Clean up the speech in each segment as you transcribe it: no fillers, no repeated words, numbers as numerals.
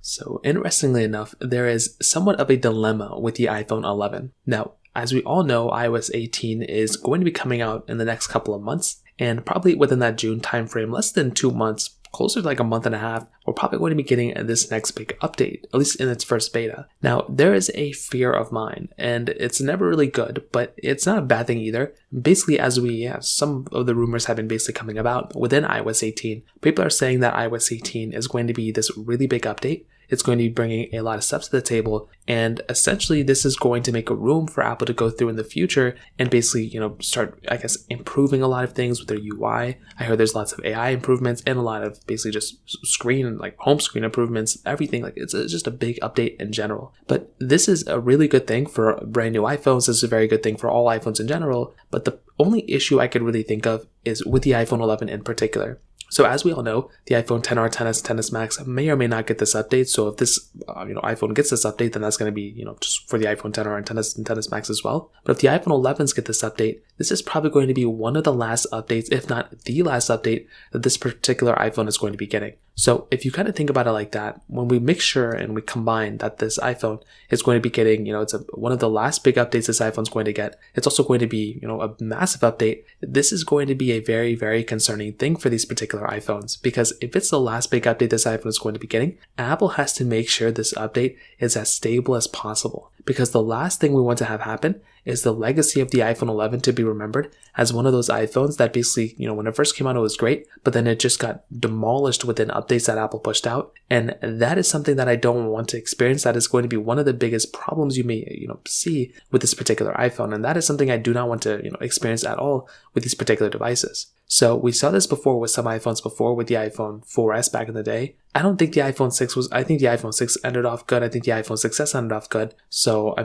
So interestingly enough, there is somewhat of a dilemma with the iPhone 11. Now, as we all know, iOS 18 is going to be coming out in the next couple of months, and probably within that June timeframe, less than 2 months, closer to like a month and a half, we're probably going to be getting this next big update, at least in its first beta. Now, there is a fear of mine, and it's never really good, but it's not a bad thing either. Basically, some of the rumors have been basically coming about within iOS 18. People are saying that iOS 18 is going to be this really big update. It's going to be bringing a lot of stuff to the table, and essentially this is going to make a room for Apple to go through in the future and basically, start, improving a lot of things with their UI. I heard there's lots of AI improvements and a lot of basically just screen, like home screen improvements, everything. Like it's just a big update in general. But this is a really good thing for brand new iPhones. This is a very good thing for all iPhones in general. But the only issue I could really think of is with the iPhone 11 in particular. So as we all know, the iPhone XR, XS, XS Max may or may not get this update. So if this iPhone gets this update, then that's going to be just for the iPhone XR and XS Max as well. But if the iPhone 11s get this update, this is probably going to be one of the last updates, if not the last update, that this particular iPhone is going to be getting. So if you kind of think about it like that, when we make sure and we combine that this iPhone is going to be getting, it's one of the last big updates this iPhone's going to get. It's also going to be, a massive update. This is going to be a very, very concerning thing for these particular iPhones, because if it's the last big update this iPhone is going to be getting, Apple has to make sure this update is as stable as possible. Because the last thing we want to have happen is the legacy of the iPhone 11 to be remembered as one of those iPhones that basically, when it first came out, it was great, but then it just got demolished within updates that Apple pushed out. And that is something that I don't want to experience. That is going to be one of the biggest problems you may, see with this particular iPhone. And that is something I do not want to, experience at all with these particular devices. So we saw this before with some iPhones before, with the iPhone 4S back in the day. I think the iPhone 6 ended off good. I think the iPhone 6S ended off good. So,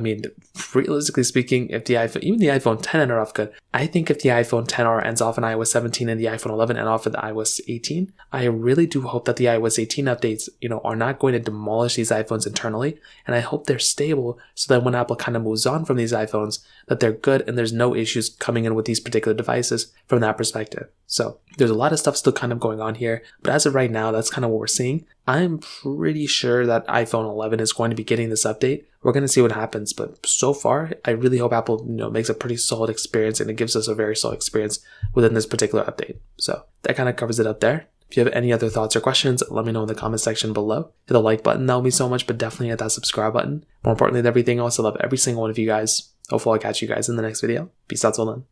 realistically speaking, if even the iPhone 10 ended off good, I think if the iPhone 10R ends off in iOS 17 and the iPhone 11 end off in the iOS 18, I really do hope that the iOS 18 updates, are not going to demolish these iPhones internally. And I hope they're stable so that when Apple kind of moves on from these iPhones, that they're good and there's no issues coming in with these particular devices from that perspective. So there's a lot of stuff still kind of going on here, but as of right now, that's kind of what we're seeing. I'm pretty sure that iPhone 11 is going to be getting this update. We're going to see what happens, but so far, I really hope Apple, makes a pretty solid experience and it gives us a very solid experience within this particular update. So that kind of covers it up there. If you have any other thoughts or questions, let me know in the comment section below. Hit the like button, that will mean so much, but definitely hit that subscribe button. More importantly than everything else, I love every single one of you guys. Hopefully I'll catch you guys in the next video. Peace out till then.